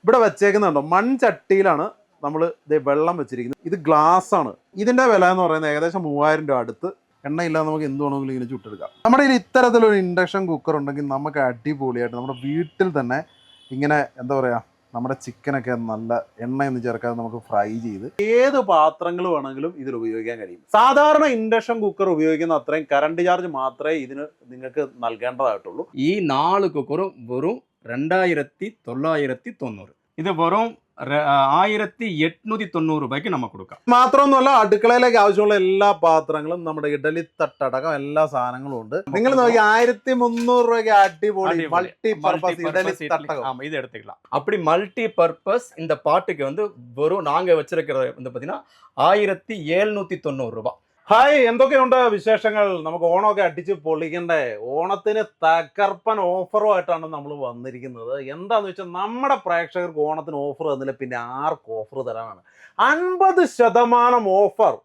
ഇവിടെ വെച്ചേക്കുന്നുണ്ടോ മൺചട്ടിയിലാണ് നമ്മൾ ഇത് വെള്ളം വെച്ചിരിക്കുന്നത്. ഇത് ഗ്ലാസ് ആണ്. ഇതിന്റെ വില എന്ന് പറയുന്നത് ഏകദേശം 3000 രൂപ അടുത്ത്. എണ്ണയില്ലാതെ നമുക്ക് എന്ത് വേണമെങ്കിലും ഇങ്ങനെ ചുട്ടെടുക്കാം. നമ്മുടെ കയ്യിൽ ഇത്തരത്തിലൊരു ഇൻഡക്ഷൻ കുക്കർ ഉണ്ടെങ്കിൽ നമുക്ക് അടിപൊളിയായിട്ട് നമ്മുടെ വീട്ടിൽ തന്നെ ഇങ്ങനെ എന്താ പറയുക, നമ്മുടെ ചിക്കനൊക്കെ നല്ല എണ്ണയൊന്നും ചേർക്കാതെ നമുക്ക് ഫ്രൈ ചെയ്ത് ഏത് പാത്രങ്ങൾ വേണമെങ്കിലും ഇതിൽ ഉപയോഗിക്കാൻ കഴിയും. സാധാരണ ഇൻഡക്ഷൻ കുക്കർ ഉപയോഗിക്കുന്ന അത്രയും കറണ്ട് ചാർജ് മാത്രമേ ഇതിന് നിങ്ങൾക്ക് നൽകേണ്ടതായിട്ടുള്ളൂ. ഈ 4 കുക്കറും വെറും 2990. ഇത് വെറും 1890 രൂപയ്ക്ക് നമുക്ക് കൊടുക്കാം. മാത്രമൊന്നുമല്ല, അടുക്കളയിലേക്ക് ആവശ്യമുള്ള എല്ലാ പാത്രങ്ങളും നമ്മുടെ ഇഡലി തട്ടടക്കം എല്ലാ സാധനങ്ങളും ഉണ്ട്. നിങ്ങൾ നോക്കി 1300 രൂപയ്ക്ക് അടിപൊളി മൾട്ടി പർപ്പസ് ഇഡലി തട്ടകം இது எடுத்துக்கலாம். அப்படி மல்டி பர்பஸ் இந்த பாட்டுக்கு வந்து வெறும் நாங்க வச்சிருக்கிறது வந்து பாத்தீங்கன்னா 1790 ரூபாய். ഹായ്, എന്തൊക്കെയുണ്ട് വിശേഷങ്ങൾ? നമുക്ക് ഓണമൊക്കെ അടിച്ച് പൊളിക്കണ്ടേ? ഓണത്തിന് തകർപ്പൻ ഓഫറുമായിട്ടാണ് നമ്മൾ വന്നിരിക്കുന്നത്. എന്താന്ന് വെച്ചാൽ നമ്മുടെ പ്രേക്ഷകർക്ക് ഓണത്തിന് ഓഫർ തന്നില്ല, പിന്നെ ആർക്ക് ഓഫർ തരാനാണ്? 50% ഓഫർ.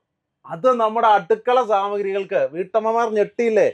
അത് നമ്മുടെ അടുക്കള സാമഗ്രികൾക്ക്. വീട്ടമ്മമാർ ഞെട്ടിയില്ലേ?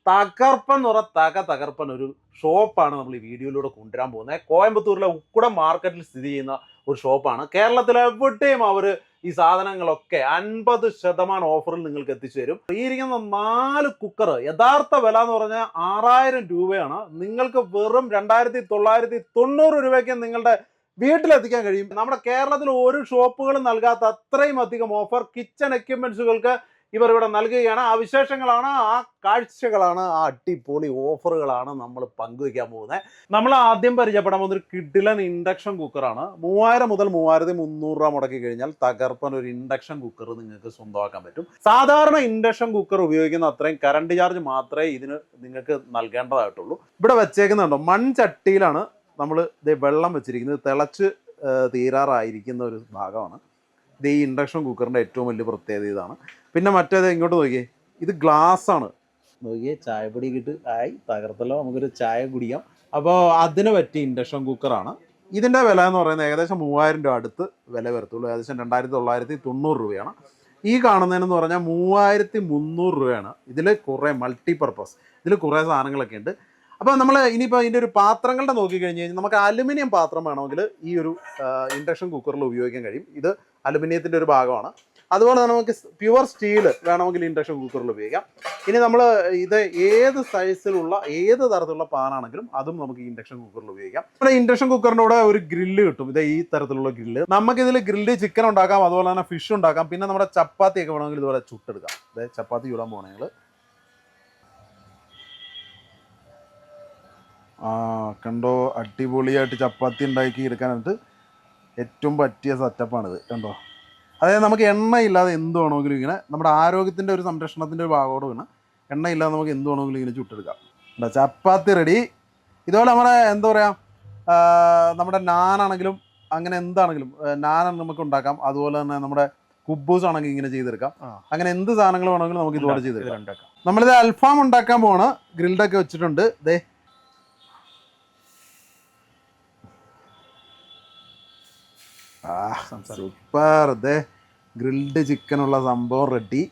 തകർപ്പൻ എന്ന് പറഞ്ഞാൽ തകർപ്പൻ ഒരു ഷോപ്പാണ് നമ്മൾ ഈ വീഡിയോയിലൂടെ കൊണ്ടുവരാൻ പോകുന്നത്. കോയമ്പത്തൂരിലെ ഉക്കുടം മാർക്കറ്റിൽ സ്ഥിതി ചെയ്യുന്ന ഒരു ഷോപ്പാണ്. കേരളത്തിലെ എവിടെയും അവർ ഈ സാധനങ്ങളൊക്കെ 50% ഓഫറിൽ നിങ്ങൾക്ക് എത്തിച്ചു തരും. ഈ ഇരിക്കുന്ന 4 കുക്കർ യഥാർത്ഥ വില എന്ന് പറഞ്ഞാൽ 6000 രൂപയാണ്. നിങ്ങൾക്ക് വെറും 2990 രൂപയ്ക്ക് നിങ്ങളുടെ വീട്ടിലെത്തിക്കാൻ കഴിയും. നമ്മുടെ കേരളത്തിൽ ഒരു ഷോപ്പുകളും നൽകാത്ത അത്രയും അധികം ഓഫർ കിച്ചൺ എക്യുപ്മെന്റ്സുകൾക്ക് ഇവർ ഇവിടെ നൽകുകയാണ്. ആ വിശേഷങ്ങളാണ്, ആ കാഴ്ചകളാണ്, ആ അടിപൊളി ഓഫറുകളാണ് നമ്മൾ പങ്കുവയ്ക്കാൻ പോകുന്നത്. നമ്മൾ ആദ്യം പരിചയപ്പെടാൻ പോകുന്ന ഒരു കിഡിലൻ ഇൻഡക്ഷൻ കുക്കറാണ്. 3000 മുതൽ 3300 രൂപ മുടക്കി കഴിഞ്ഞാൽ തകർപ്പൻ ഒരു ഇൻഡക്ഷൻ കുക്കർ നിങ്ങൾക്ക് സ്വന്തമാക്കാൻ പറ്റും. സാധാരണ ഇൻഡക്ഷൻ കുക്കർ ഉപയോഗിക്കുന്ന അത്രയും കറണ്ട് ചാർജ് മാത്രമേ ഇതിന് നിങ്ങൾക്ക് നൽകേണ്ടതായിട്ടുള്ളൂ. ഇവിടെ വെച്ചേക്കുന്നുണ്ടോ മൺചട്ടിയിലാണ് നമ്മൾ ഇത് വെള്ളം വെച്ചിരിക്കുന്നത്. തിളച്ച് തീരാറായിരിക്കുന്ന ഒരു ഭാഗമാണ് ഇത്. ഈ ഇൻഡക്ഷൻ കുക്കറിൻ്റെ ഏറ്റവും വലിയ പ്രത്യേകത ഇതാണ്. പിന്നെ മറ്റേത് ഇങ്ങോട്ട് നോക്കിയേ, ഇത് ഗ്ലാസ് ആണ്. നോക്കിയേ, ചായപ്പൊടി കിട്ട് ആയി തകർത്തല്ലോ, നമുക്കൊരു ചായ കുടിക്കാം. അപ്പോൾ അതിന് പറ്റിയ ഇൻഡക്ഷൻ കുക്കറാണ്. ഇതിൻ്റെ വില എന്ന് പറയുന്നത് ഏകദേശം 3000 രൂപ അടുത്ത് വില വരത്തുള്ളൂ. ഏകദേശം 2990 രൂപയാണ്. ഈ കാണുന്നതിനെന്ന് പറഞ്ഞാൽ 3300 രൂപയാണ്. ഇതിൽ കുറേ മൾട്ടി പർപ്പസ്, ഇതിൽ കുറേ സാധനങ്ങളൊക്കെ ഉണ്ട്. അപ്പോൾ നമ്മൾ ഇനിയിപ്പോൾ ഇതിൻ്റെ ഒരു പാത്രങ്ങളുടെ നോക്കിക്കഴിഞ്ഞ് കഴിഞ്ഞാൽ നമുക്ക് അലുമിനിയം പാത്രം വേണമെങ്കിൽ ഈ ഒരു ഇൻഡക്ഷൻ കുക്കറിൽ ഉപയോഗിക്കാൻ കഴിയും. ഇത് അലുമിനിയത്തിൻ്റെ ഒരു ഭാഗമാണ്. അതുപോലെ തന്നെ നമുക്ക് പ്യുവർ സ്റ്റീൽ വേണമെങ്കിൽ ഇൻഡക്ഷൻ കുക്കറിൽ ഉപയോഗിക്കാം. ഇനി നമ്മൾ ഇത് ഏത് സൈസിലുള്ള ഏത് തരത്തിലുള്ള പാനാണെങ്കിലും അതും നമുക്ക് ഇൻഡക്ഷൻ കുക്കറിൽ ഉപയോഗിക്കാം. നമ്മുടെ ഇൻഡക്ഷൻ കുക്കറിൻ്റെ കൂടെ ഒരു ഗ്രില്ല് കിട്ടും. ഇത് ഈ തരത്തിലുള്ള ഗ്രില്ല്. നമുക്കിതിൽ ഗ്രില്ല് ചിക്കൻ ഉണ്ടാക്കാം, അതുപോലെ തന്നെ ഫിഷ് ഉണ്ടാക്കാം. പിന്നെ നമ്മുടെ ചപ്പാത്തിയൊക്കെ വേണമെങ്കിൽ ഇതുപോലെ ചുട്ടെടുക്കാം. അതായത് ചപ്പാത്തി ചൂടാൻ പോകണമെങ്കിൽ കണ്ടോ, അടിപൊളിയായിട്ട് ചപ്പാത്തി ഉണ്ടാക്കി എടുക്കാനായിട്ട് ഏറ്റവും പറ്റിയ സെറ്റപ്പാണിത്. കണ്ടോ, അതായത് നമുക്ക് എണ്ണയില്ലാതെ എന്ത് വേണമെങ്കിലും ഇങ്ങനെ നമ്മുടെ ആരോഗ്യത്തിൻ്റെ ഒരു സംരക്ഷണത്തിൻ്റെ ഒരു ഭാഗത്തോട് വേണം. എണ്ണയില്ലാതെ നമുക്ക് എന്ത് വേണമെങ്കിലും ഇങ്ങനെ ചുട്ടെടുക്കാം. ചപ്പാത്തി റെഡി. ഇതുപോലെ നമ്മുടെ എന്താ പറയുക, നമ്മുടെ നാനാണെങ്കിലും അങ്ങനെ എന്താണെങ്കിലും നാൻ നമുക്ക് ഉണ്ടാക്കാം. അതുപോലെ തന്നെ നമ്മുടെ കുബൂസ് ആണെങ്കിൽ ഇങ്ങനെ ചെയ്തെടുക്കാം. അങ്ങനെ എന്ത് സാധനങ്ങൾ വേണമെങ്കിലും നമുക്ക് ഇതുപോലെ ചെയ്തെടുക്കാം. നമ്മളിത് അൽഫാം ഉണ്ടാക്കാൻ പോവാണ്. ഗ്രിൽഡൊക്കെ വെച്ചിട്ടുണ്ട്. ദേ സൂപ്പർ. ദേ ഗ്രിൽഡ് ചിക്കനുള്ള സംഭവം റെഡി.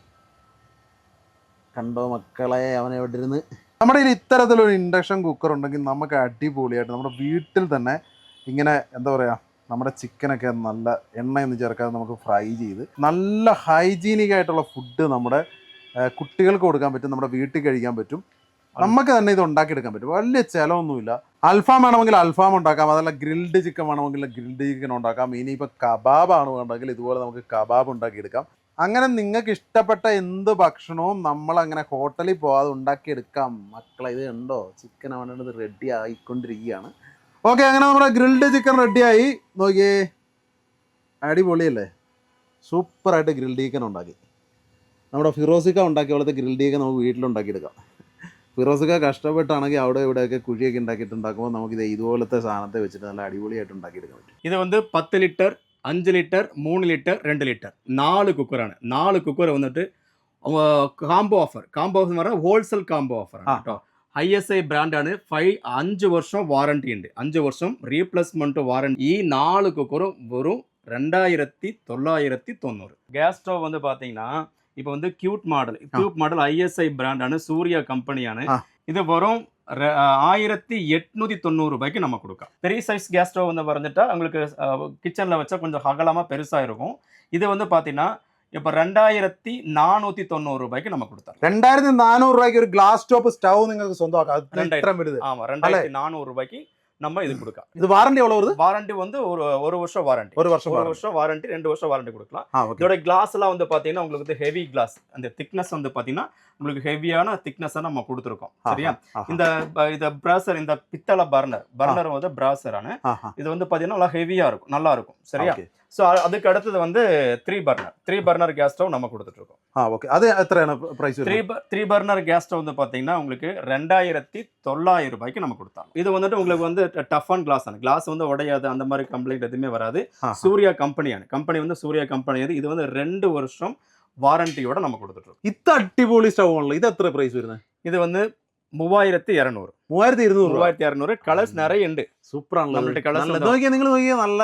കണ്ടോ മക്കളെ, അവൻ എവിടെ ഇരുന്ന്. നമ്മുടെ കയ്യിൽ ഇത്തരത്തിലൊരു ഇൻഡക്ഷൻ കുക്കർ ഉണ്ടെങ്കിൽ നമുക്ക് അടിപൊളിയായിട്ട് നമ്മുടെ വീട്ടിൽ തന്നെ ഇങ്ങനെ എന്താ പറയുക, നമ്മുടെ ചിക്കനൊക്കെ നല്ല എണ്ണയൊന്നും ചേർക്കാതെ നമുക്ക് ഫ്രൈ ചെയ്ത് നല്ല ഹൈജീനിക് ആയിട്ടുള്ള ഫുഡ് നമ്മുടെ കുട്ടികൾക്ക് കൊടുക്കാൻ പറ്റും, നമ്മുടെ വീട്ടിൽ കഴിക്കാൻ പറ്റും. നമുക്ക് തന്നെ ഇത് ഉണ്ടാക്കിയെടുക്കാൻ പറ്റും. വലിയ ചിലവൊന്നുമില്ല. അൽഫാം വേണമെങ്കിൽ അൽഫാം ഉണ്ടാക്കാം, അതല്ല ഗ്രിൽഡ് ചിക്കൻ വേണമെങ്കിൽ ഗ്രിൽഡ് ചിക്കൻ ഉണ്ടാക്കാം. ഇനിയിപ്പോൾ കബാബാണ് വേണ്ടെങ്കിൽ ഇതുപോലെ നമുക്ക് കബാബ് ഉണ്ടാക്കിയെടുക്കാം. അങ്ങനെ നിങ്ങൾക്ക് ഇഷ്ടപ്പെട്ട എന്ത് ഭക്ഷണവും നമ്മളങ്ങനെ ഹോട്ടലിൽ പോകാതെ ഉണ്ടാക്കിയെടുക്കാം. മക്കളെ ഇത് ഉണ്ടോ, ചിക്കൻ വേണ്ടത് റെഡി ആയിക്കൊണ്ടിരിക്കുകയാണ്. ഓക്കെ, അങ്ങനെ നമ്മുടെ ഗ്രിൽഡ് ചിക്കൻ റെഡിയായി. നോക്കിയേ, അടിപൊളിയല്ലേ? സൂപ്പറായിട്ട് ഗ്രിൽഡ് ചിക്കൻ ഉണ്ടാക്കി. നമ്മുടെ ഫിറോസിക്ക ഉണ്ടാക്കിയ പോലത്തെ ഗ്രിൽഡ് ചിക്കൻ നമുക്ക് വീട്ടിലുണ്ടാക്കിയെടുക്കാം. ഫിറോസിക്ക കഷ്ടപ്പെട്ടാണെങ്കിൽ അവിടെ ഇവിടെയൊക്കെ കുഴിയൊക്കെ ഉണ്ടാക്കിയിട്ടുണ്ടാക്കുമ്പോൾ നമുക്കിത് ഇതുപോലത്തെ സാധനത്തെ വെച്ചിട്ട് നല്ല അടിപൊളിയായിട്ട് ഉണ്ടാക്കിയെടുക്കാൻ പറ്റും. ഇത് வந்து 10 litre, 5 litre, 3 litre, 2 litre 4 കുക്കറാണ്. 4 cooker വന്നിട്ട് കാംബോ ഓഫർ എന്ന് പറഞ്ഞാൽ ഹോൾസെയിൽ കാംബോ ഓഫർ ആണ് കേട്ടോ. ISI ബ്രാൻഡാണ്. 5 വർഷം വാറണ്ടി ഉണ്ട്. 5 വർഷം റീപ്ലേസ്മെന്റ് വാറണ്ടി. ഈ 4 കുക്കറും വെറും 2990. ഗ്യാസ് സ്റ്റവ് வந்து பார்த்தீங்கன்னா இப்போ வந்து கியூட் மாடல் ISI பிராண்டான சூர்யா கம்பெனியான இது வரும் 1890 ரூபாய்க்கு நம்ம கொடுக்கலாம். 3 சைஸ் கேஸ் ஸ்டவ் வந்து வந்துட்டா உங்களுக்கு கிச்சனில் வச்சா கொஞ்சம் அகலமாக பெருசாக இருக்கும். இது வந்து பார்த்தீங்கன்னா இப்போ 2490 ரூபாய்க்கு நம்ம கொடுத்தோம். 2400 ரூபாய்க்கு ஒரு கிளாஸ் டாப் ஸ்டவ் നിങ്ങൾക്ക് സ്വന്തമാക്കാം. ஆமா 2400 ரூபாய்க்கு நம்ம இது கொடுக்கலாம். இது வாரண்டி எவ்வளவு வருது? வாரண்டி வந்து ஒரு வருஷம் வாரண்டி. ஒரு வருஷம் வாரண்டி, 2 வருஷம் வாரண்டி கொடுக்கலாம். இதோட கிளாஸ் எல்லாம் வந்து பாத்தீங்கன்னா உங்களுக்கு வந்து ஹெவி கிளாஸ். அந்த திக்னஸ் வந்து பாத்தீங்கன்னா உங்களுக்கு ஹெவியான திக்னஸ் நம்ம கொடுத்துருக்கோம். சரியா? இந்த பிராசர், இந்த பித்தளை பர்னர் வந்து பிராசரான இது வந்து பாத்தீங்கன்னா நல்லா ஹெவியா இருக்கும், நல்லா இருக்கும். சரியா? சோ அதுக்கு அடுத்தது வந்து 3 பர்னர் கேஸ் ஸ்டவ் நம்ம கொடுத்துட்டு இருக்கோம். ஓகே. அது எத்தனை பிரைஸ்? 3 பர்னர் கேஸ் ஸ்டவ் வந்து பாத்தீங்கன்னா உங்களுக்கு 2900 ரூபாய்க்கு நம்ம கொடுத்தோம். இது வந்துட்டு உங்களுக்கு வந்து டஃப் அண்ட் கிளாஸ் வந்து உடையாது, அந்த மாதிரி கம்ப்ளைண்ட் எதுவுமே வராது. சூர்யா கம்பெனி வந்து சூர்யா கம்பெனி. இது வந்து 2 வருஷம் வாரண்டியோட நம்ம கொடுத்துட்டு இருக்கோம். இத்த அடிபொலி ஸ்டவ் உள்ள இது எத்தனை பிரைஸ் வருது? இது வந்து 3200 கலர்ஸ் நிறைய ഉണ്ട്. சூப்பரான நம்மள்ட்ட கலர்ஸ் നിങ്ങൾ നോക്കിയേ നല്ല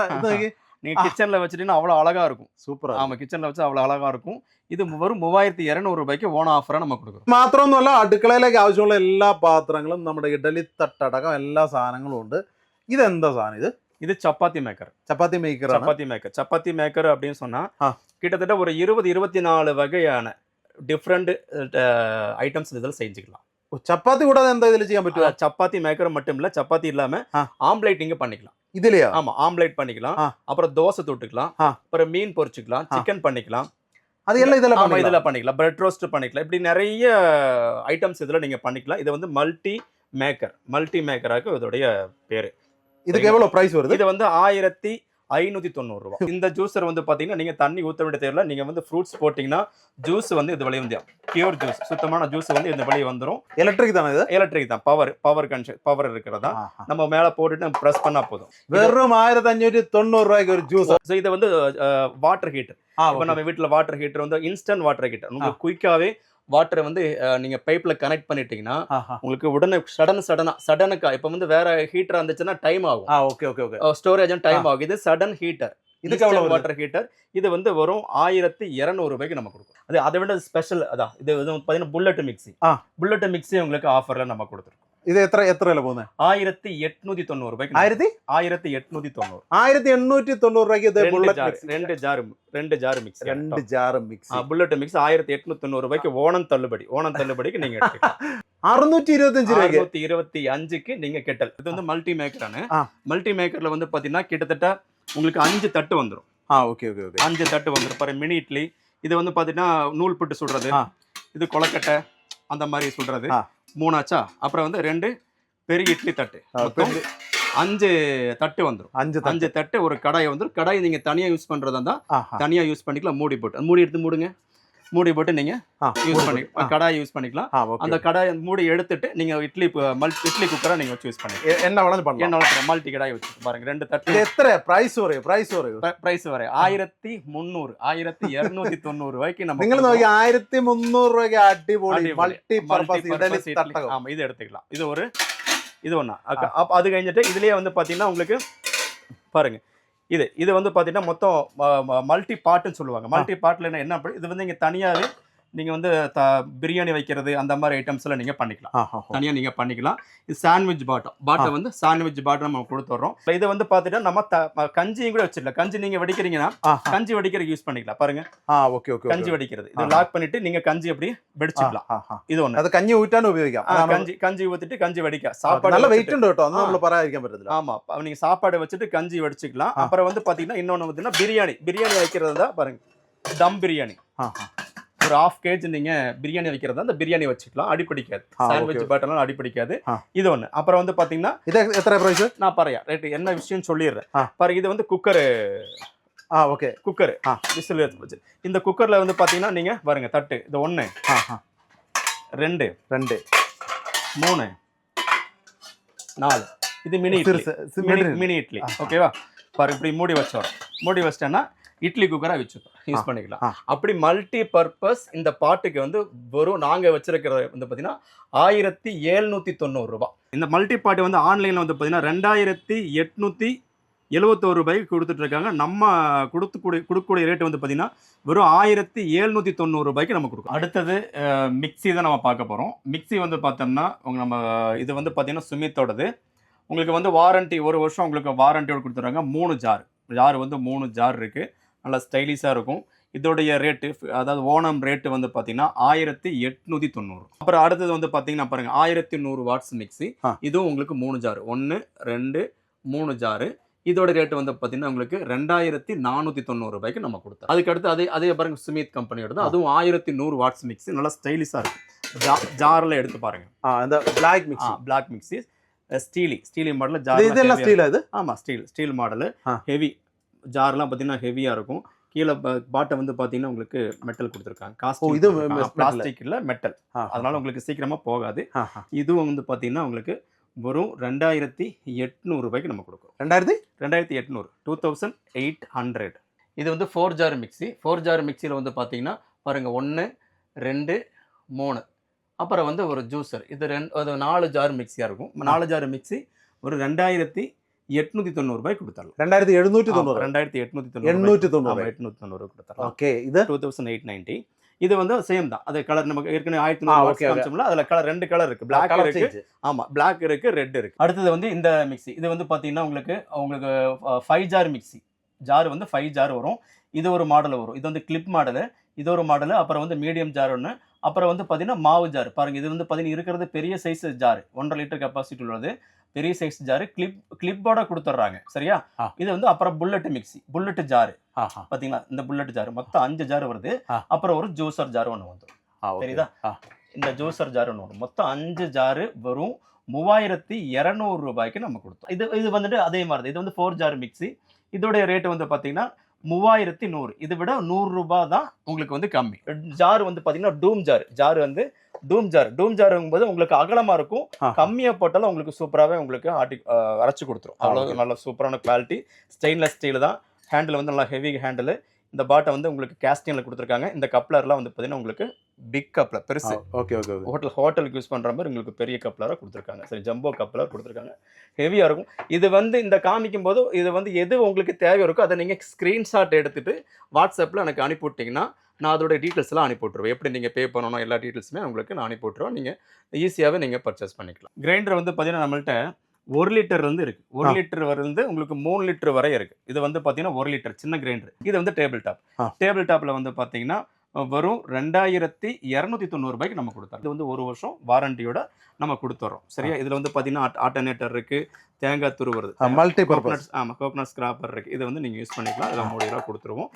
நீங்க கிச்சன்ல வச்சிட்டீங்கன்னா அவ்வளவு அழகா இருக்கும். சூப்பரா. ஆமா, கிச்சன்ல வச்சா அவ்வளவு அழகா இருக்கும். ഇത് വെറും 3200 രൂപയ്ക്ക് ഓൺ ഓഫറാണ് നമുക്ക് കൊടുക്കുന്നത്. മാത്രമൊന്നുമല്ല, അടുക്കളയിലേക്ക് ആവശ്യമുള്ള എല്ലാ പാത്രങ്ങളും നമ്മുടെ ഇഡലി തട്ടടക്കം എല്ലാ സാധനങ്ങളും ഉണ്ട്. ഇതെന്താ സാധനം? ഇത് ചപ്പാത്തി മേക്കർ. ചപ്പാത്തി മേക്കർ அப்படின்னு சொன்னா கிட்டத்தட்ட ஒரு 20-24 வகையான டிஃபரண்ட் ஐட்டம்ஸ் இதில் செஞ்சுக்கலாம். சப்பாத்தி கூட எந்த இதில் செய்ய பറ്റുம்? சப்பாத்தி மேக்கர் மட்டும் இல்ல, சப்பாத்தி இல்லாம ஆம்லேட் நீங்க பண்ணிக்கலாம் இதுலயா? ஆமா, ஆம்லேட் பண்ணிக்கலாம். அப்புறம் தோசை தொட்டுக்கலாம், அப்புறம் மீன் பொரிச்சுக்கலாம், சிக்கன் பண்ணிக்கலாம். அது எல்லாம் இதுல பண்ணிக்கலாம். பிரெட் ரோஸ்ட் பண்ணிக்கலாம். இப்படி நிறைய ஐட்டம்ஸ் இதுல நீங்க பண்ணிக்கலாம். இது வந்து மல்டி மேக்கராக இதோடைய பேரு. இதுக்கு எவ்வளவு பிரைஸ் வருது? இது வந்து 1590 ரூபாய். இந்த ஜூஸர் வந்து பாத்தீங்கன்னா நீங்க தண்ணி ஊத்த வேண்டிய தேவையில்ல. நீங்க வந்து ஃப்ரூட்ஸ் போட்டீங்கன்னா ஜூஸ் வந்து இது வெளியே வந்து பியூர் ஜூஸ், சுத்தமான ஜூஸ் வந்து இந்த வெளியே வந்துரும். எலக்ட்ரிக் தானே? இது எலக்ட்ரிக் தான். பவர் இருக்கிறதா நம்ம மேல போட்டுட்டு பிரஸ் பண்ணா போதும். வெறும் 1590 ரூபாய்க்கு ஒரு ஜூஸ். சோ இது வந்து வாட்டர் ஹீட்டர். இப்போ நம்ம வீட்டுல வாட்டர் ஹீட்டர் வந்து இன்ஸ்டன்ட் வாட்டர் ஹீட்டர். உங்களுக்கு குயிக்காவே வாட்டரை வந்து நீங்க பைப்ல கனெக்ட் பண்ணிட்டீங்கன்னா உங்களுக்கு உடனே சடனுக்கா இப்ப வந்து வேற ஹீட்டர் இருந்துச்சுன்னா டைம் ஆகும். ஸ்டோரேஜ் டைம் ஆகும். இது சடன் ஹீட்டர். இதுக்கு எவ்வளவு வாட்டர் ஹீட்டர்? இது வந்து வரும் 1200 ரூபாய்க்கு நம்ம கொடுக்கும். அது அதை விட ஸ்பெஷல் அதான். இது பாத்தீங்கன்னா புல்லட் மிக்ஸி உங்களுக்கு ஆஃபர்ல நம்ம கொடுத்துருக்கோம். இது எത്ര விலை போகுது? 1890 ரூபாய்க்கு. 1890 ரூபாய்க்கு ரெண்டு ஜார் மிக்ஸ் புல்லட் மிக்ஸ் 1890 ரூபாய்க்கு ஓணம் தள்ளுபடிக்கு நீங்க எடுத்துக்கலாம். 625 நீங்க கெட்டல். இது வந்து மல்டி மேக்கரான. மல்டி மேக்கர்ல வந்து பாத்தீங்கன்னா கிட்டத்தட்ட உங்களுக்கு 5 தட்டு வந்துடும். 5 தட்டு வந்துடும். பாரு, மினி இட்லி. இது வந்து பாத்தீங்கன்னா நூல் புட்டு சுடுறது, இது கொலக்கட்டை அந்த மாதிரி சுடுறது 3 ஆச்சா. அப்புறம் வந்து 2 பெரிய இட்லி தட்டு, 5 தட்டு வந்துடும். 5 தட்டு ஒரு கடாயை வந்துடும். கடாயை நீங்க தனியா யூஸ் பண்றதா இருந்தா தனியா யூஸ் பண்ணிக்கலாம். மூடி எடுத்து மூடி போட்டு நீங்க யூஸ் பண்ணி கடாயை யூஸ் பண்ணிக்கலாம். அந்த கடாயை மூடி எடுத்துட்டு நீங்க இட்லி குக்கரை நீங்க வச்சு யூஸ் பண்ணிக்கலாம். என்ன மல்டி கடாயை வச்சு பாருங்க. 2 தட்டு. எத்தனை பிரைஸ் வரை? 1300 1290 ரூபாய்க்கு நம்ம 1300 ரூபாய்க்கு அடிபொலி மல்டி பர்பஸ் இட்லி தட்டகம். ஆமா, இது எடுத்துக்கலாம். இது ஒண்ணா. அது കഴിഞ്ഞിട്ട് இதுலயே வந்து பாத்தீங்கன்னா உங்களுக்கு பாருங்க, இது வந்து பாத்தீங்கன்னா மொத்தம் மல்டி பார்ட்னு சொல்லுவாங்க. மல்டி பார்ட்ல என்ன இது வந்து நீங்க தனியாவே நீங்க வந்து பிரியாணி வைக்கிறது அந்த மாதிரி ஐட்டம்ஸ் எல்லாம் நீங்க பண்ணிக்கலாம். தனியா நீங்க பண்ணிக்கலாம். இது சாண்ட்விச் பாட்டம் வந்து சாண்ட்விச் பாட்டம் நம்ம கொடுத்துறோம். இது வந்து பாத்தீங்கன்னா நம்ம கஞ்சியும் கூட வச்சிடலாம். கஞ்சி நீங்க வடிக்கிறீங்கன்னா கஞ்சி வடிக்கிறதுக்கு யூஸ் பண்ணிக்கலாம். பாருங்க, கஞ்சி வடிக்கிறது இது லாக் பண்ணிட்டு நீங்க கஞ்சி அப்படி வெடிச்சுக்கலாம். இது ஒண்ணு. அது கஞ்சி ஊட்டானு உபயோகிக்கலாம். கஞ்சி ஊத்திட்டு கஞ்சி வடிக்க சாப்பாடு நல்ல வெயிட் உண்டு கேட்டோம். அதனால பராமரிக்க பண்றது. ஆமா, நீங்க சாப்பாடு வச்சிட்டு கஞ்சி வடிச்சுக்கலாம். அப்புறம் வந்து பாத்தீங்கன்னா இன்னொன்னு வந்து பிரியாணி வைக்கிறது தான் பாருங்க. தம் பிரியாணி ஒரு 1/2 kg நீங்க பிரியாணி வைக்கிறதா அந்த பிரியாணி வச்சுக்கலாம். அடிப்பிடிக்காது. சாண்ட்விச் பாட்டெல்லாம் அடிப்பிடிக்காது. இது ஒண்ணு. அப்புறம் வந்து பாத்தீங்கன்னா இது எத்தனை பிரைஸ்? நான் பாருங்க ரேட் என்ன விஷயம் சொல்லிடுறேன். பாருங்க, இது வந்து குக்கர். விசில் வச்சு இந்த குக்கர்ல வந்து பாத்தீங்கன்னா நீங்க பாருங்க தட்டு. இது 1 2 3 4. இது மினி இட்லி. ஓகேவா? பாருங்க, இப்படி மூடி வச்சிட்டேன்னா இட்லி குக்கரா வச்சு யூஸ் பண்ணிக்கலாம். அப்படி மல்டி பர்பஸ் இந்த பாட்டுக்கு வந்து வெறும் நாங்க வச்சிருக்கிறது வந்து பாத்தீங்கன்னா 1790 ரூபாய். இந்த மல்டி பாட்டு வந்து ஆன்லைன்ல வந்து பாத்தீங்கன்னா 2870 71 ரூபாய்க்கு கொடுத்துட்டு இருக்காங்க. நம்ம கொடுக்கக்கூடிய ரேட் வந்து பார்த்தீங்கன்னா வெறும் 1790 ரூபாய்க்கு நம்ம கொடுக்கும். அடுத்தது மிக்ஸி தான் நம்ம பார்க்க போகிறோம். மிக்ஸி வந்து பார்த்தோம்னா நம்ம இது வந்து பார்த்தீங்கன்னா சுமித்தோடது. உங்களுக்கு வந்து வாரண்டி 1 வருஷம் உங்களுக்கு வாரண்டியோட கொடுத்துட்றாங்க. 3 ஜார் வந்து 3 ஜார் இருக்குது. நல்லா ஸ்டைலிஷாக இருக்கும். இதோடைய ரேட்டு அதாவது ஓணம் ரேட்டு வந்து பார்த்தீங்கன்னா 1890. அப்புறம் அடுத்தது வந்து பார்த்தீங்கன்னா பாருங்க 1100 வாட்ஸ் மிக்ஸி. இதுவும் உங்களுக்கு 3 ஜார் 1 2 3 ஜாரு. இதோட ரேட்டு வந்து பார்த்தீங்கன்னா உங்களுக்கு 2490 ரூபாய்க்கு நம்ம கொடுத்தோம். அதுக்கடுத்து அதே பாருங்க சுமித் கம்பெனியோட அதுவும் 1100 வாட்ஸ் மிக்ஸி. நல்லா ஸ்டைலிஷாக இருக்கும். ஜாரில் எடுத்து பாருங்க. இந்த black mixie Steely model jar. இதெல்லாம் ஸ்டீல் அது? ஆமாம், ஸ்டீல் மாடல். ஹெவி ஜார்லாம் பார்த்தீங்கன்னா ஹெவியாக இருக்கும். கீழே பாட்டை வந்து பார்த்தீங்கன்னா உங்களுக்கு மெட்டல் கொடுத்துருக்காங்க. காஸ்ட் இது பிளாஸ்டிக் இல்லை மெட்டல், அதனால உங்களுக்கு சீக்கிரமாக போகாது. இதுவும் வந்து பார்த்தீங்கன்னா உங்களுக்கு வெறும் 2800 ரூபாய்க்கு நம்ம கொடுக்குறோம். 2800 2800. இது வந்து 4 ஜார் மிக்ஸி. 4 ஜார் மிக்ஸியில் வந்து பார்த்தீங்கன்னா பாருங்கள் 1 2 3 அப்புறம் வந்து ஒரு ஜூஸர். இது 4 ஜார் மிக்ஸியாக இருக்கும். 4 ஜார் மிக்ஸி ஒரு 2890 ரூபாய்க்கு கொடுத்தாலும். 2890 கொடுத்தாலும். ஓகே, இது 2890. இது வந்து சேம் தான். அது கலர் நமக்கு ஏற்கனவே 1900 காமிச்சோம்ல, அதுல கலர் 2 கலர் இருக்கு. Black இருக்கு. ஆமா, Black இருக்கு, ரெட் இருக்கு. அடுத்தது வந்து இந்த மிக்ஸி. இது வந்து பாத்தீங்கன்னா உங்களுக்கு 5 ஜார் மிக்ஸி. ஜார் வந்து 5 ஜார் வரும். இது ஒரு மாடல் வரும். இது வந்து கிளிப் மாடல். இது ஒரு மாடல். அப்புறம் வந்து மீடியம் ஜார் ஒன்று. அப்புறம் வந்து பார்த்தீங்கன்னா மாவு ஜார். பாருங்க, இது வந்து பார்த்தீங்கன்னா இருக்கிறது பெரிய சைஸ் ஜார். 1.5 லிட்டர் கெப்பாசிட்டி உள்ளது. பெரிய சைஸ் ஜாரு. கிளிப்போட கொடுத்துட்றாங்க. சரியா? இது வந்து அப்புறம் புல்லட் மிக்ஸி. புல்லட் ஜாரு பார்த்தீங்களா? இந்த புல்லட் ஜார் மொத்தம் 5 ஜார் வருது. அப்புறம் ஒரு ஜூசர் ஜார் ஒன்று வந்துடும். சரிதா? இந்த ஜூசர் ஜார் ஒன்று வரும். மொத்தம் 5 ஜாரு வரும். 3200 ரூபாய்க்கு நம்ம கொடுத்தோம். இது வந்துட்டு அதே மாதிரி. இது வந்து 4 ஜார் மிக்ஸி. இதோடைய ரேட் வந்து பார்த்தீங்கன்னா 3100. இதை விட 100 ரூபாய் தான் உங்களுக்கு வந்து கம்மி. ஜார் வந்து பார்த்தீங்கன்னா ஜார் வந்து டூம் ஜாருங்கும்போது உங்களுக்கு அகலமாக இருக்கும். கம்மியாக போட்டாலும் உங்களுக்கு சூப்பராகவே உங்களுக்கு அரைச்சி கொடுத்துரும். அவ்வளோ நல்ல சூப்பரான குவாலிட்டி. ஸ்டெயின்லெஸ் ஸ்டீல் தான். ஹேண்டில் வந்து நல்லா ஹெவி ஹேண்டில். இந்த பாட்டை வந்து உங்களுக்கு கேஸ்டினில் கொடுத்துருக்காங்க. இந்த கப்ளர்லாம் வந்து பார்த்தீங்கன்னா உங்களுக்கு பிக் கப்ளர் பெருசு. ஓகே. ஹோட்டலுக்கு யூஸ் பண்ணுற மாதிரி உங்களுக்கு பெரிய கப்ளராக கொடுத்துருக்காங்க. சரி, ஜம்போ கப்ளர் கொடுத்துருக்காங்க. ஹெவியாக இருக்கும். இது வந்து இந்த காமிக்கும் போது இது வந்து எது உங்களுக்கு தேவை இருக்கோ அதை நீங்கள் ஸ்க்ரீன்ஷாட் எடுத்துகிட்டு வாட்ஸ்அப்பில் எனக்கு அனுப்பி விட்டிங்கன்னா நான் அதோட டீட்டெயில்ஸ்லாம் அனுப்பி விட்ருவேன். எப்படி நீங்கள் பே பண்ணணும் எல்லா டீட்டெயில்ஸுமே உங்களுக்கு நான் அனுப்பி விட்ருவேன். நீங்கள் ஈஸியாகவே நீங்கள் பர்ச்சேஸ் பண்ணிக்கலாம். கிரைண்டர் வந்து பார்த்தீங்கன்னா நம்மள்ட்ட 1 லிட்டர்லேருந்து இருக்குது. 1 லிட்டர் வந்து உங்களுக்கு 3 லிட்டர் வரை இருக்குது. இது வந்து பார்த்தீங்கன்னா 1 லிட்டர் சின்ன கிரைண்டர். இது வந்து டேபிள் டாப்பில் வந்து பார்த்தீங்கன்னா வரும் 2290 ரூபாய்க்கு நம்ம கொடுத்தோம். இது வந்து 1 வருஷம் வாரண்டியோட நம்ம கொடுத்துட்றோம். சரியா? இதில் வந்து பார்த்தீங்கன்னா ஆல்டர்னேட்டர் இருக்குது, தேங்காய் துருவுறது, மல்டிபர்பஸ். ஆமாம், கோகனட் ஸ்கிராப்பர் இருக்குது. இதை வந்து நீங்கள் யூஸ் பண்ணிக்கலாம். இதில் 3 ரூபா கொடுத்துருவோம்.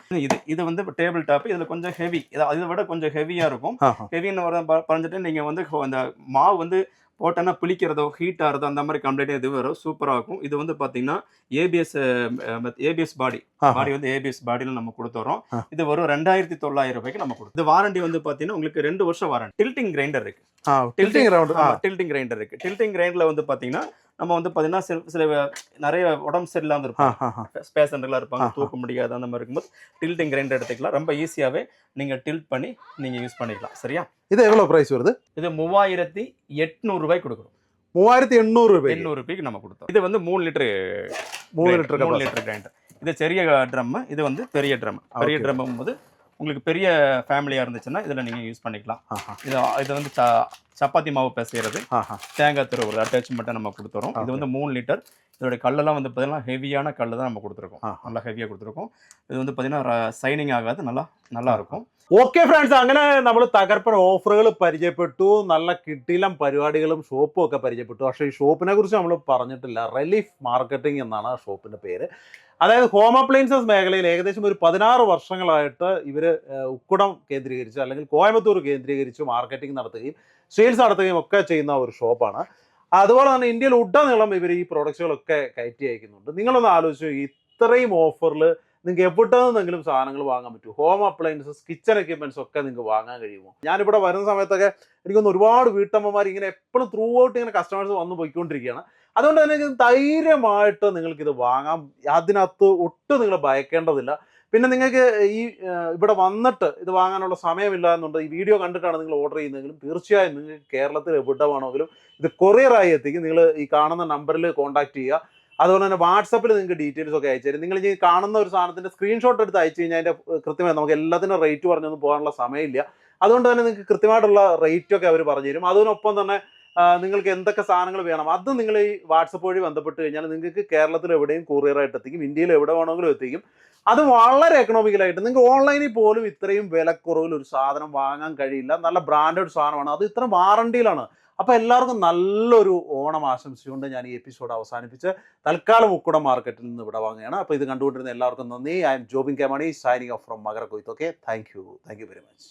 இது வந்து டேபிள் டாப். இதில் கொஞ்சம் ஹெவி. இதை விட கொஞ்சம் ஹெவியாக இருக்கும். ஹெவின்னு பறஞ்சிட்டு நீங்கள் வந்து அந்த மாவு வந்து போட்டோன்னா பிளிக்கிறதோ ஹீட் ஆகிறதோ அந்த மாதிரி கம்ப்ளீட்டாக இது வரும். சூப்பராக இருக்கும். இது வந்து பார்த்தீங்கன்னா ஏபிஎஸ் பாடி வந்து ஏபிஎஸ் பாடியில் நம்ம கொடுத்துறோம். இது வரும் 2900 ரூபாய்க்கு நம்ம கொடுத்தோம். இந்த வாரண்டி வந்து பார்த்தீங்கன்னா உங்களுக்கு 2 வருஷம் வாரண்டி. டில்டிங் கிரைண்டர் இருக்கு. டில்டிங் கிரைண்டரில் வந்து பார்த்தீங்கன்னா நம்ம வந்து பார்த்தீங்கன்னா சில நிறைய உடம்பு சரியில்லாமல் இருப்பாங்க, பேசண்டர்களாக இருப்பாங்க, தூக்க முடியாது. அந்த மாதிரி இருக்கும்போது டில்டிங் கிரைண்டர் எடுத்துக்கலாம். ரொம்ப ஈஸியாகவே நீங்கள் டில்ட் பண்ணி நீங்கள் யூஸ் பண்ணிக்கலாம். சரியா? இது எவ்வளோ ப்ரைஸ் வருது? இது 3800 ரூபாய்க்கு கொடுக்குறோம். 3800 ரூபாய்க்கு நம்ம கொடுத்தோம். இது வந்து 3 லிட்டர் கிரைண்டர். இது சிறிய ட்ரம். இது வந்து பெரிய ட்ரம். பெரிய ட்ரம் போது உங்களுக்கு பெரிய ஃபேமிலியாக இருந்துச்சுன்னா இதில் நீங்கள் யூஸ் பண்ணிக்கலாம். இது வந்து சப்பாத்தி மாவு பிசைறது, தேங்காய் துருவுறது அட்டாச்மெண்ட்டை நம்ம கொடுத்துறோம். இது வந்து 3 லிட்டர். இதோடைய கல்லெல்லாம் வந்து பார்த்தீங்கன்னா ஹெவியான கல் தான் நம்ம கொடுத்துருக்கோம். நல்லா ஹெவியாக கொடுத்துருக்கோம். இது வந்து பார்த்தீங்கன்னா சைனிங் ஆகாது, நல்லா இருக்கும். ഓക്കെ ഫ്രണ്ട്സ്, അങ്ങനെ നമ്മൾ തകർപ്പൻ ഓഫറുകൾ പരിചയപ്പെട്ടു, നല്ല കിടിലം പരിപാടികളും ഷോപ്പും ഒക്കെ പരിചയപ്പെട്ടു. പക്ഷേ ഈ ഷോപ്പിനെ കുറിച്ച് നമ്മൾ പറഞ്ഞിട്ടില്ല. റിലീഫ് മാർക്കറ്റിംഗ് എന്നാണ് ആ ഷോപ്പിൻ്റെ പേര്. അതായത് ഹോം അപ്ലയൻസസ് മേഖലയിൽ ഏകദേശം ഒരു 16 വർഷങ്ങളായിട്ട് ഇവർ ഉക്കുടം കേന്ദ്രീകരിച്ച് അല്ലെങ്കിൽ കോയമ്പത്തൂർ കേന്ദ്രീകരിച്ച് മാർക്കറ്റിംഗ് നടത്തുകയും സെയിൽസ് നടത്തുകയും ഒക്കെ ചെയ്യുന്ന ഒരു ഷോപ്പാണ്. അതുപോലെ തന്നെ ഇന്ത്യയിൽ ഉടനീളം ഇവർ ഈ പ്രോഡക്റ്റുകളൊക്കെ കയറ്റി അയക്കുന്നുണ്ട്. നിങ്ങളൊന്ന് ആലോചിച്ചു, ഇത്രയും ഓഫറിൽ നിങ്ങൾക്ക് എവിടെ നിന്നെങ്കിലും സാധനങ്ങൾ വാങ്ങാൻ പറ്റും. ഹോം അപ്ലയൻസസ്, കിച്ചൺ എക്യുപ്മെന്റ്സ് ഒക്കെ നിങ്ങൾക്ക് വാങ്ങാൻ കഴിയുമോ? ഞാനിവിടെ വരുന്ന സമയത്തൊക്കെ എനിക്കൊന്ന് ഒരുപാട് വീട്ടമ്മമാർ ഇങ്ങനെ എപ്പോഴും ത്രൂ ഔട്ട് ഇങ്ങനെ കസ്റ്റമേഴ്സ് വന്ന് പോയിക്കൊണ്ടിരിക്കുകയാണ്. അതുകൊണ്ട് തന്നെ ധൈര്യമായിട്ട് നിങ്ങൾക്കിത് വാങ്ങാം. അതിനകത്ത് ഒട്ടും നിങ്ങൾ ഭയക്കേണ്ടതില്ല. പിന്നെ നിങ്ങൾക്ക് ഈ ഇവിടെ വന്നിട്ട് ഇത് വാങ്ങാനുള്ള സമയമില്ല എന്നുണ്ട്, ഈ വീഡിയോ കണ്ടിട്ടാണ് നിങ്ങൾ ഓർഡർ ചെയ്യുന്നതെങ്കിലും തീർച്ചയായും നിങ്ങൾക്ക് കേരളത്തിൽ എവിടെ വേണമെങ്കിലും ഇത് കൊറിയറായി എത്തിക്കും. നിങ്ങൾ ഈ കാണുന്ന നമ്പറിൽ കോൺടാക്ട് ചെയ്യുക. അതുപോലെ തന്നെ വാട്സപ്പിൽ നിങ്ങൾക്ക് ഡീറ്റെയിൽസ് ഒക്കെ അയച്ചു തരും. നിങ്ങൾ ഈ കാണുന്ന ഒരു സാധനത്തിന്റെ സ്ക്രീൻഷോട്ട് എടുത്ത് അയച്ചു കഴിഞ്ഞാൽ അതിന്റെ കൃത്യമായി നമുക്ക് എല്ലാത്തിനും റേറ്റ് പറഞ്ഞൊന്നും പോകാനുള്ള സമയമില്ല. അതുകൊണ്ട് തന്നെ നിങ്ങൾക്ക് കൃത്യമായിട്ടുള്ള റേറ്റ് ഒക്കെ അവർ പറഞ്ഞു തരും. അതിനൊപ്പം തന്നെ നിങ്ങൾക്ക് എന്തൊക്കെ സാധനങ്ങൾ വേണം അത് നിങ്ങൾ ഈ വാട്സപ്പ് വഴി ബന്ധപ്പെട്ട് കഴിഞ്ഞാൽ നിങ്ങൾക്ക് കേരളത്തിൽ എവിടെയും കൊറിയറായിട്ട് എത്തിക്കും, ഇന്ത്യയിൽ എവിടെ വേണമെങ്കിലും എത്തിക്കും. അത് വളരെ എക്കണോമിക്കലായിട്ട് നിങ്ങൾക്ക് ഓൺലൈനിൽ പോലും ഇത്രയും വിലക്കുറവിൽ ഒരു സാധനം വാങ്ങാൻ കഴിയില്ല. നല്ല ബ്രാൻഡഡ് സാധനമാണ്, അത് ഇത്ര വാറണ്ടിയിലാണ്. അപ്പോൾ എല്ലാവർക്കും നല്ലൊരു ഓണം ആശംസിച്ചുകൊണ്ട് ഞാൻ ഈ എപ്പിസോഡ് അവസാനിപ്പിച്ച് തൽക്കാലം ഉക്കുടം മാർക്കറ്റിൽ നിന്ന് ഇവിടെ വാങ്ങുകയാണ്. അപ്പോൾ ഇത് കണ്ടുകൊണ്ടിരുന്ന എല്ലാവർക്കും നന്ദി. I'm Jobin K Mani signing off from Makara Koythu. Okay, thank you very much.